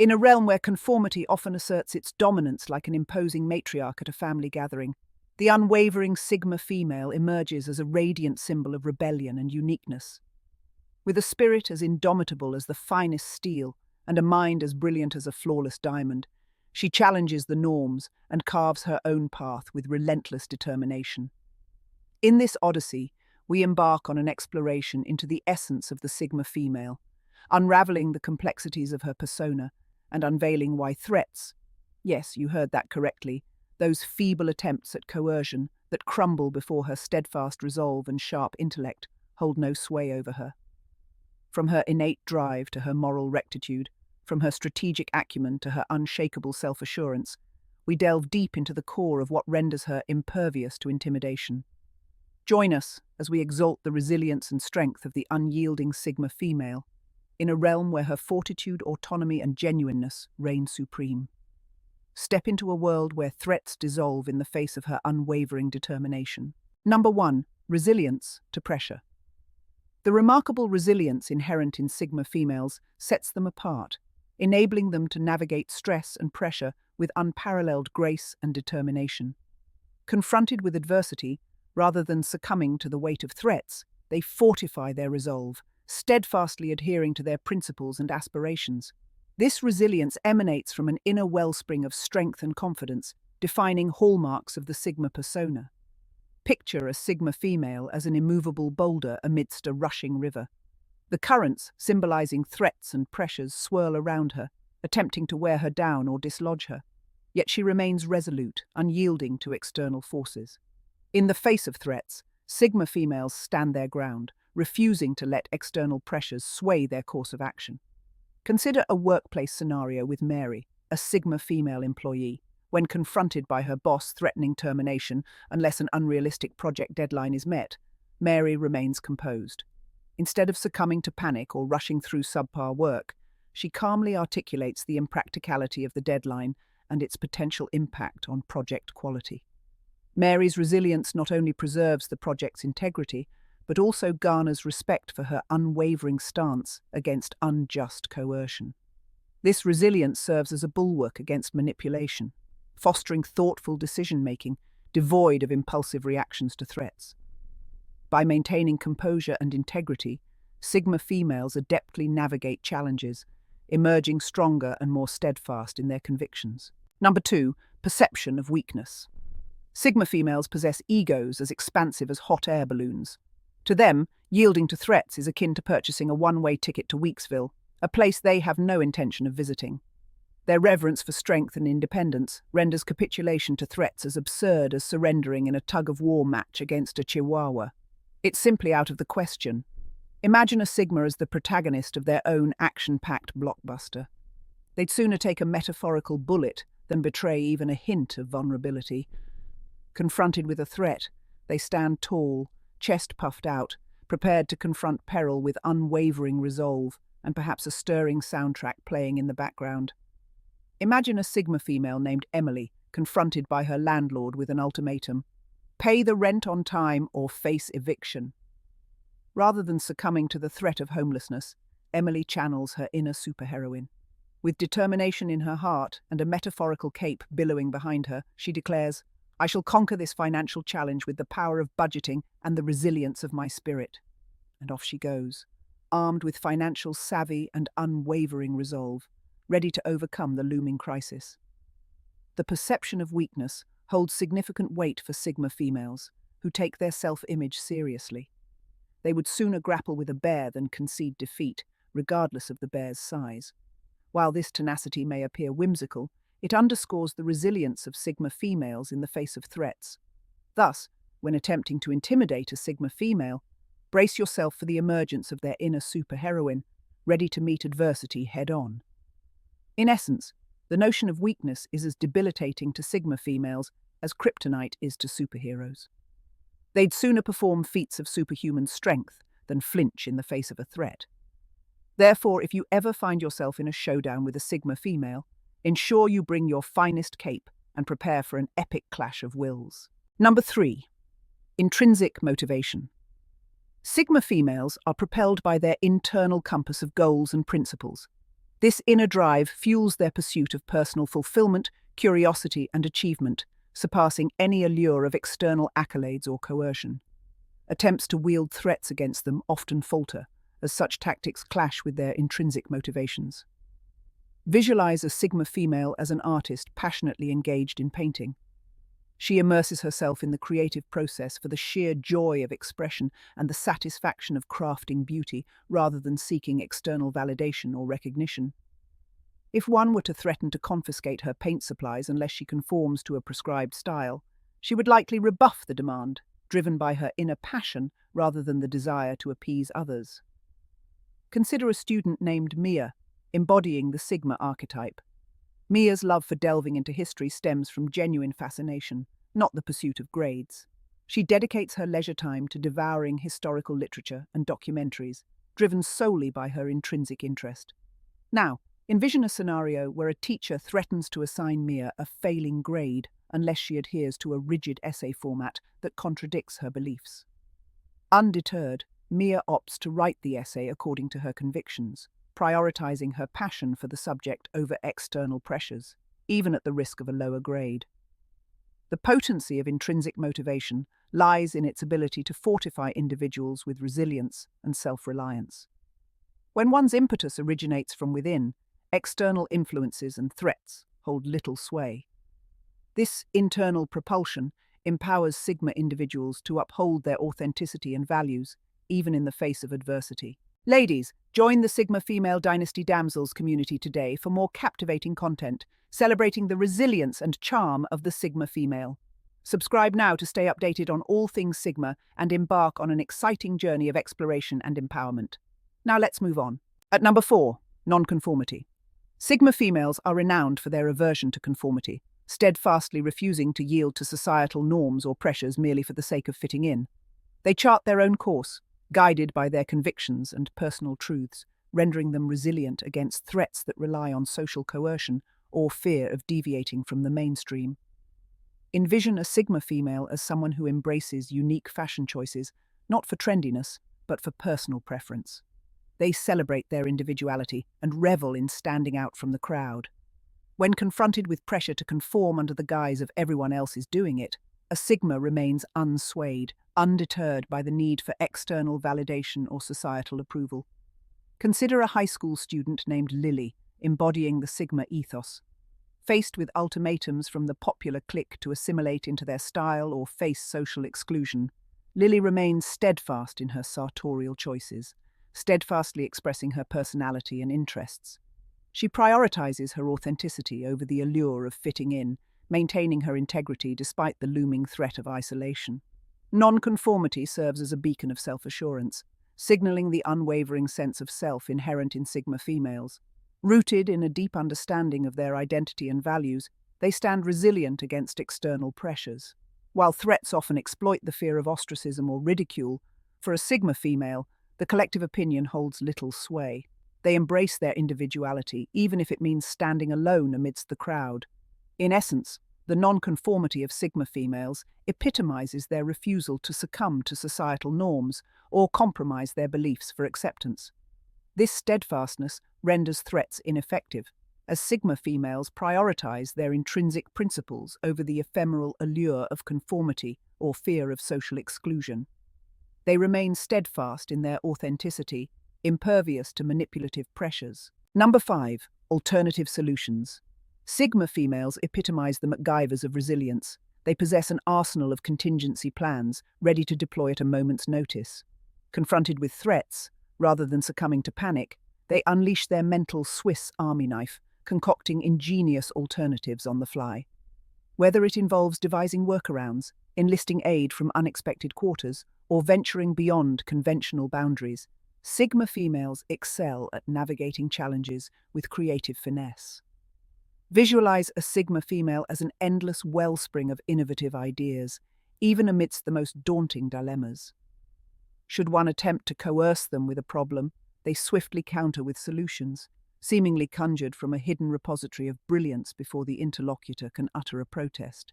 In a realm where conformity often asserts its dominance like an imposing matriarch at a family gathering, the unwavering Sigma female emerges as a radiant symbol of rebellion and uniqueness. With a spirit as indomitable as the finest steel and a mind as brilliant as a flawless diamond, she challenges the norms and carves her own path with relentless determination. In this odyssey, we embark on an exploration into the essence of the Sigma female, unraveling the complexities of her persona and unveiling why threats, yes, you heard that correctly, those feeble attempts at coercion that crumble before her steadfast resolve and sharp intellect, hold no sway over her. From her innate drive to her moral rectitude, from her strategic acumen to her unshakable self-assurance, we delve deep into the core of what renders her impervious to intimidation. Join us as we exalt the resilience and strength of the unyielding Sigma female, in a realm where her fortitude, autonomy, and genuineness reign supreme. Step into a world where threats dissolve in the face of her unwavering determination. Number 1. Resilience to pressure. The remarkable resilience inherent in Sigma females sets them apart, enabling them to navigate stress and pressure with unparalleled grace and determination. Confronted with adversity, rather than succumbing to the weight of threats, they fortify their resolve, steadfastly adhering to their principles and aspirations. This resilience emanates from an inner wellspring of strength and confidence, defining hallmarks of the Sigma persona. Picture a Sigma female as an immovable boulder amidst a rushing river. The currents, symbolizing threats and pressures, swirl around her, attempting to wear her down or dislodge her. Yet she remains resolute, unyielding to external forces. In the face of threats, Sigma females stand their ground, refusing to let external pressures sway their course of action. Consider a workplace scenario with Mary, a Sigma female employee. When confronted by her boss threatening termination unless an unrealistic project deadline is met, Mary remains composed. Instead of succumbing to panic or rushing through subpar work, she calmly articulates the impracticality of the deadline and its potential impact on project quality. Mary's resilience not only preserves the project's integrity, but also garners respect for her unwavering stance against unjust coercion. This resilience serves as a bulwark against manipulation, fostering thoughtful decision-making, devoid of impulsive reactions to threats. By maintaining composure and integrity, Sigma females adeptly navigate challenges, emerging stronger and more steadfast in their convictions. Number 2, perception of weakness. Sigma females possess egos as expansive as hot air balloons. To them, yielding to threats is akin to purchasing a one-way ticket to Weeksville, a place they have no intention of visiting. Their reverence for strength and independence renders capitulation to threats as absurd as surrendering in a tug-of-war match against a chihuahua. It's simply out of the question. Imagine a Sigma as the protagonist of their own action-packed blockbuster. They'd sooner take a metaphorical bullet than betray even a hint of vulnerability. Confronted with a threat, they stand tall, chest puffed out, prepared to confront peril with unwavering resolve, and perhaps a stirring soundtrack playing in the background. Imagine a Sigma female named Emily, confronted by her landlord with an ultimatum: pay the rent on time or face eviction. Rather than succumbing to the threat of homelessness, Emily channels her inner superheroine. With determination in her heart and a metaphorical cape billowing behind her, she declares, "I shall conquer this financial challenge with the power of budgeting and the resilience of my spirit." And off she goes, armed with financial savvy and unwavering resolve, ready to overcome the looming crisis. The perception of weakness holds significant weight for Sigma females, who take their self-image seriously. They would sooner grapple with a bear than concede defeat, regardless of the bear's size. While this tenacity may appear whimsical, it underscores the resilience of Sigma females in the face of threats. Thus, when attempting to intimidate a Sigma female, brace yourself for the emergence of their inner superheroine, ready to meet adversity head-on. In essence, the notion of weakness is as debilitating to Sigma females as kryptonite is to superheroes. They'd sooner perform feats of superhuman strength than flinch in the face of a threat. Therefore, if you ever find yourself in a showdown with a Sigma female, ensure you bring your finest cape and prepare for an epic clash of wills. Number 3. Intrinsic motivation. Sigma females are propelled by their internal compass of goals and principles. This inner drive fuels their pursuit of personal fulfillment, curiosity, and achievement, surpassing any allure of external accolades or coercion. Attempts to wield threats against them often falter, as such tactics clash with their intrinsic motivations. Visualize a Sigma female as an artist passionately engaged in painting. She immerses herself in the creative process for the sheer joy of expression and the satisfaction of crafting beauty rather than seeking external validation or recognition. If one were to threaten to confiscate her paint supplies unless she conforms to a prescribed style, she would likely rebuff the demand, driven by her inner passion rather than the desire to appease others. Consider a student named Mia, embodying the Sigma archetype. Mia's love for delving into history stems from genuine fascination, not the pursuit of grades. She dedicates her leisure time to devouring historical literature and documentaries, driven solely by her intrinsic interest. Now, envision a scenario where a teacher threatens to assign Mia a failing grade unless she adheres to a rigid essay format that contradicts her beliefs. Undeterred, Mia opts to write the essay according to her convictions, prioritizing her passion for the subject over external pressures, even at the risk of a lower grade. The potency of intrinsic motivation lies in its ability to fortify individuals with resilience and self-reliance. When one's impetus originates from within, external influences and threats hold little sway. This internal propulsion empowers Sigma individuals to uphold their authenticity and values, even in the face of adversity. Ladies, join the Sigma Female Dynasty Damsels community today for more captivating content, celebrating the resilience and charm of the Sigma female. Subscribe now to stay updated on all things Sigma and embark on an exciting journey of exploration and empowerment. Now let's move on. At number 4, nonconformity. Sigma females are renowned for their aversion to conformity, steadfastly refusing to yield to societal norms or pressures merely for the sake of fitting in. They chart their own course, guided by their convictions and personal truths, rendering them resilient against threats that rely on social coercion or fear of deviating from the mainstream. Envision a Sigma female as someone who embraces unique fashion choices, not for trendiness, but for personal preference. They celebrate their individuality and revel in standing out from the crowd. When confronted with pressure to conform under the guise of everyone else is doing it, a Sigma remains unswayed, undeterred by the need for external validation or societal approval. Consider a high school student named Lily, embodying the Sigma ethos. Faced with ultimatums from the popular clique to assimilate into their style or face social exclusion, Lily remains steadfast in her sartorial choices, steadfastly expressing her personality and interests. She prioritizes her authenticity over the allure of fitting in, maintaining her integrity despite the looming threat of isolation. Nonconformity serves as a beacon of self-assurance, signaling the unwavering sense of self inherent in Sigma females. Rooted in a deep understanding of their identity and values, they stand resilient against external pressures. While threats often exploit the fear of ostracism or ridicule, for a Sigma female, the collective opinion holds little sway. They embrace their individuality, even if it means standing alone amidst the crowd. In essence, the nonconformity of Sigma females epitomizes their refusal to succumb to societal norms or compromise their beliefs for acceptance. This steadfastness renders threats ineffective, as Sigma females prioritize their intrinsic principles over the ephemeral allure of conformity or fear of social exclusion. They remain steadfast in their authenticity, impervious to manipulative pressures. Number 5. Alternative solutions. Sigma females epitomize the MacGyvers of resilience. They possess an arsenal of contingency plans, ready to deploy at a moment's notice. Confronted with threats, rather than succumbing to panic, they unleash their mental Swiss army knife, concocting ingenious alternatives on the fly. Whether it involves devising workarounds, enlisting aid from unexpected quarters, or venturing beyond conventional boundaries, Sigma females excel at navigating challenges with creative finesse. Visualize a Sigma female as an endless wellspring of innovative ideas, even amidst the most daunting dilemmas. Should one attempt to coerce them with a problem, they swiftly counter with solutions, seemingly conjured from a hidden repository of brilliance before the interlocutor can utter a protest.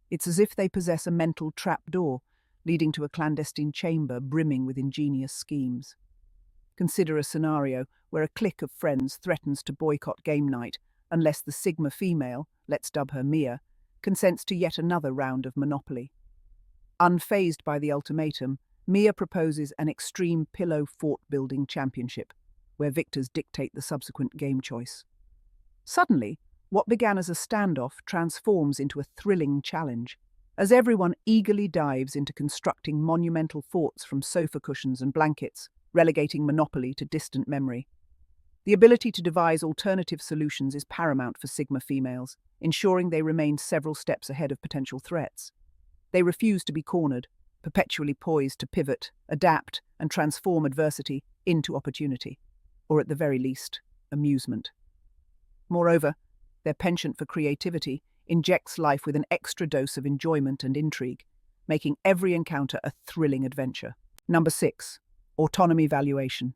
It's as if they possess a mental trapdoor, leading to a clandestine chamber brimming with ingenious schemes. Consider a scenario where a clique of friends threatens to boycott game night unless the Sigma female, let's dub her Mia, consents to yet another round of Monopoly. Unfazed by the ultimatum, Mia proposes an extreme pillow fort-building championship, where victors dictate the subsequent game choice. Suddenly, what began as a standoff transforms into a thrilling challenge, as everyone eagerly dives into constructing monumental forts from sofa cushions and blankets, relegating Monopoly to distant memory. The ability to devise alternative solutions is paramount for Sigma females, ensuring they remain several steps ahead of potential threats. They refuse to be cornered, perpetually poised to pivot, adapt, and transform adversity into opportunity, or at the very least, amusement. Moreover, their penchant for creativity injects life with an extra dose of enjoyment and intrigue, making every encounter a thrilling adventure. Number 6. Autonomy valuation.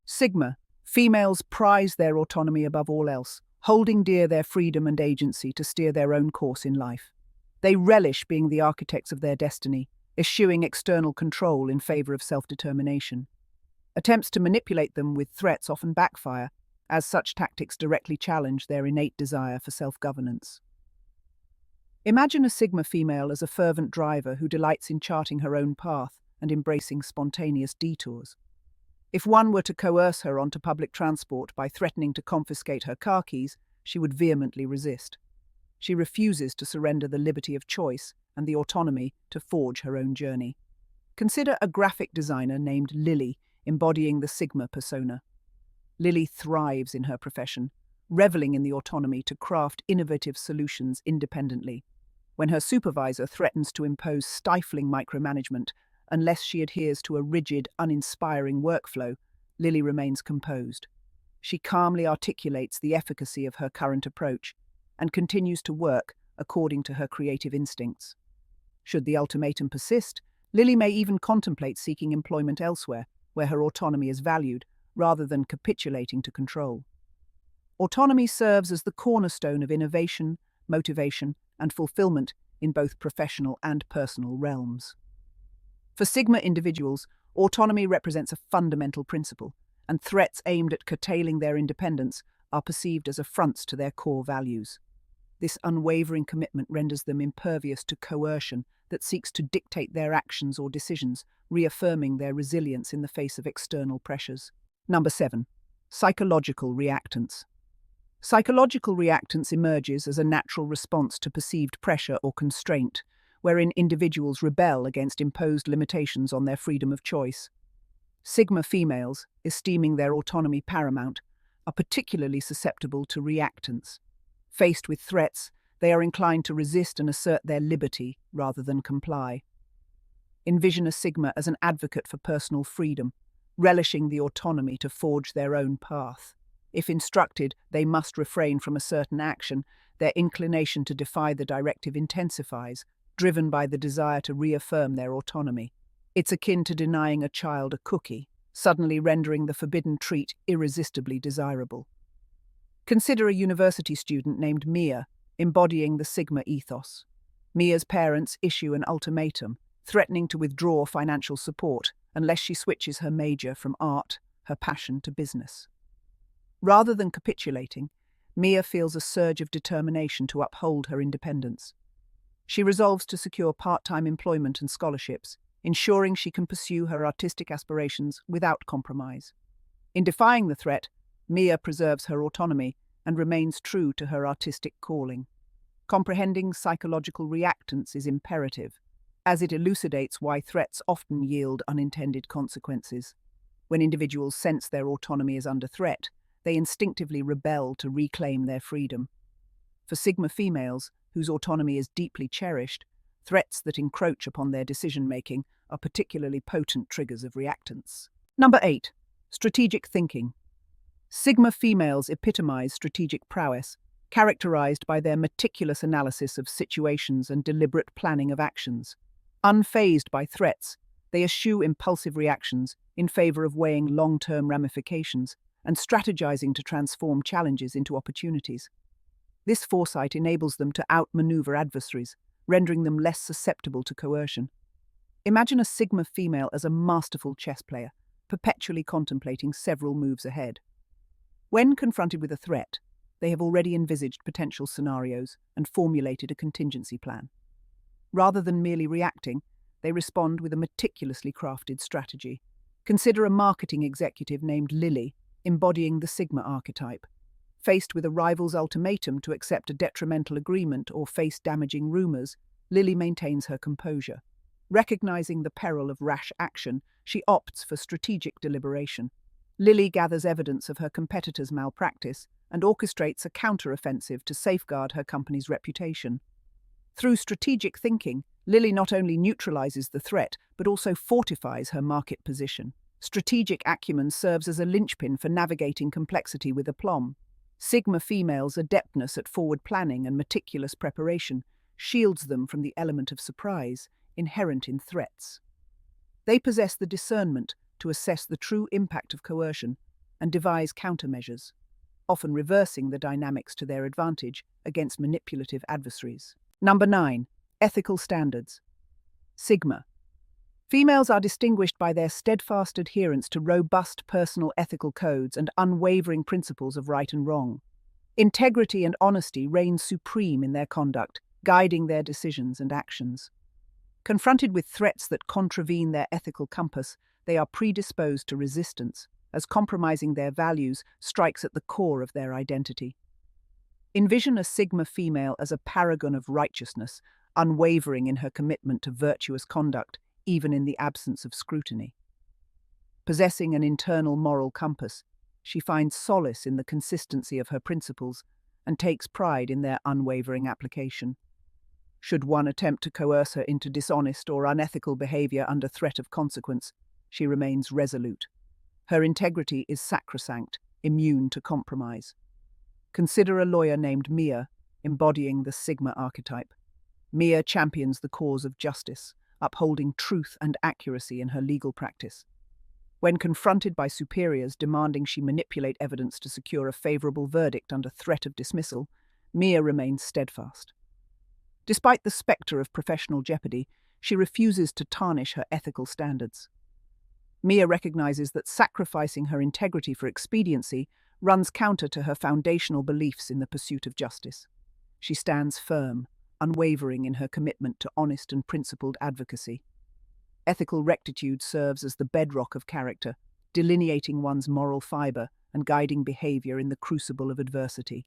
Sigma. Females prize their autonomy above all else, holding dear their freedom and agency to steer their own course in life. They relish being the architects of their destiny, eschewing external control in favor of self-determination. Attempts to manipulate them with threats often backfire, as such tactics directly challenge their innate desire for self-governance. Imagine a Sigma female as a fervent driver who delights in charting her own path and embracing spontaneous detours. If one were to coerce her onto public transport by threatening to confiscate her car keys, she would vehemently resist. She refuses to surrender the liberty of choice and the autonomy to forge her own journey. Consider a graphic designer named Lily, embodying the Sigma persona. Lily thrives in her profession, reveling in the autonomy to craft innovative solutions independently. When her supervisor threatens to impose stifling micromanagement, unless she adheres to a rigid, uninspiring workflow, Lily remains composed. She calmly articulates the efficacy of her current approach and continues to work according to her creative instincts. Should the ultimatum persist, Lily may even contemplate seeking employment elsewhere, where her autonomy is valued, rather than capitulating to control. Autonomy serves as the cornerstone of innovation, motivation, and fulfillment in both professional and personal realms. For Sigma individuals, autonomy represents a fundamental principle, and threats aimed at curtailing their independence are perceived as affronts to their core values. This unwavering commitment renders them impervious to coercion that seeks to dictate their actions or decisions, reaffirming their resilience in the face of external pressures. Number 7. Psychological reactance. Psychological reactance emerges as a natural response to perceived pressure or constraint, wherein individuals rebel against imposed limitations on their freedom of choice. Sigma females, esteeming their autonomy paramount, are particularly susceptible to reactance. Faced with threats, they are inclined to resist and assert their liberty rather than comply. Envision a Sigma as an advocate for personal freedom, relishing the autonomy to forge their own path. If instructed, they must refrain from a certain action, their inclination to defy the directive intensifies, driven by the desire to reaffirm their autonomy. It's akin to denying a child a cookie, suddenly rendering the forbidden treat irresistibly desirable. Consider a university student named Mia, embodying the Sigma ethos. Mia's parents issue an ultimatum, threatening to withdraw financial support unless she switches her major from art, her passion, to business. Rather than capitulating, Mia feels a surge of determination to uphold her independence. She resolves to secure part-time employment and scholarships, ensuring she can pursue her artistic aspirations without compromise. In defying the threat, Mia preserves her autonomy and remains true to her artistic calling. Comprehending psychological reactance is imperative, as it elucidates why threats often yield unintended consequences. When individuals sense their autonomy is under threat, they instinctively rebel to reclaim their freedom. For Sigma females, whose autonomy is deeply cherished, threats that encroach upon their decision-making are particularly potent triggers of reactance. Number 8. Strategic thinking. Sigma females epitomize strategic prowess, characterized by their meticulous analysis of situations and deliberate planning of actions. Unfazed by threats, they eschew impulsive reactions in favor of weighing long-term ramifications and strategizing to transform challenges into opportunities. This foresight enables them to outmaneuver adversaries, rendering them less susceptible to coercion. Imagine a Sigma female as a masterful chess player, perpetually contemplating several moves ahead. When confronted with a threat, they have already envisaged potential scenarios and formulated a contingency plan. Rather than merely reacting, they respond with a meticulously crafted strategy. Consider a marketing executive named Lily, embodying the Sigma archetype. Faced with a rival's ultimatum to accept a detrimental agreement or face damaging rumors, Lily maintains her composure. Recognizing the peril of rash action, she opts for strategic deliberation. Lily gathers evidence of her competitor's malpractice and orchestrates a counter-offensive to safeguard her company's reputation. Through strategic thinking, Lily not only neutralizes the threat, but also fortifies her market position. Strategic acumen serves as a linchpin for navigating complexity with aplomb. Sigma females' adeptness at forward planning and meticulous preparation shields them from the element of surprise inherent in threats. They possess the discernment to assess the true impact of coercion and devise countermeasures, often reversing the dynamics to their advantage against manipulative adversaries. Number 9. Ethical standards. Sigma. Females are distinguished by their steadfast adherence to robust personal ethical codes and unwavering principles of right and wrong. Integrity and honesty reign supreme in their conduct, guiding their decisions and actions. Confronted with threats that contravene their ethical compass, they are predisposed to resistance, as compromising their values strikes at the core of their identity. Envision a Sigma female as a paragon of righteousness, unwavering in her commitment to virtuous conduct, even in the absence of scrutiny. Possessing an internal moral compass, she finds solace in the consistency of her principles and takes pride in their unwavering application. Should one attempt to coerce her into dishonest or unethical behavior under threat of consequence, she remains resolute. Her integrity is sacrosanct, immune to compromise. Consider a lawyer named Mia, embodying the Sigma archetype. Mia champions the cause of justice, upholding truth and accuracy in her legal practice. When confronted by superiors demanding she manipulate evidence to secure a favorable verdict under threat of dismissal, Mia remains steadfast. Despite the specter of professional jeopardy, she refuses to tarnish her ethical standards. Mia recognizes that sacrificing her integrity for expediency runs counter to her foundational beliefs in the pursuit of justice. She stands firm, unwavering in her commitment to honest and principled advocacy. Ethical rectitude serves as the bedrock of character, delineating one's moral fiber and guiding behavior in the crucible of adversity.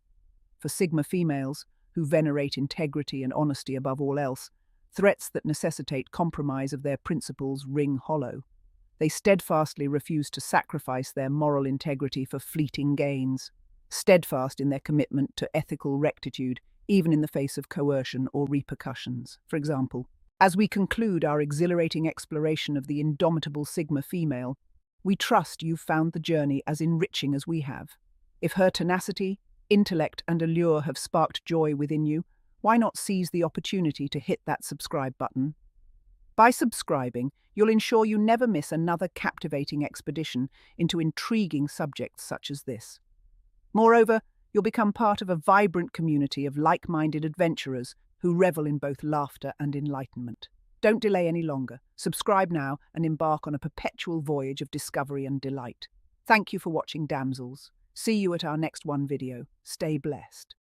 For Sigma females, who venerate integrity and honesty above all else, threats that necessitate compromise of their principles ring hollow. They steadfastly refuse to sacrifice their moral integrity for fleeting gains, steadfast in their commitment to ethical rectitude, even in the face of coercion or repercussions. For example, as we conclude our exhilarating exploration of the indomitable Sigma female, we trust you've found the journey as enriching as we have. If her tenacity, intellect, and allure have sparked joy within you, why not seize the opportunity to hit that subscribe button? By subscribing, you'll ensure you never miss another captivating expedition into intriguing subjects such as this. Moreover, you'll become part of a vibrant community of like-minded adventurers who revel in both laughter and enlightenment. Don't delay any longer. Subscribe now and embark on a perpetual voyage of discovery and delight. Thank you for watching, damsels. See you at our next video. Stay blessed.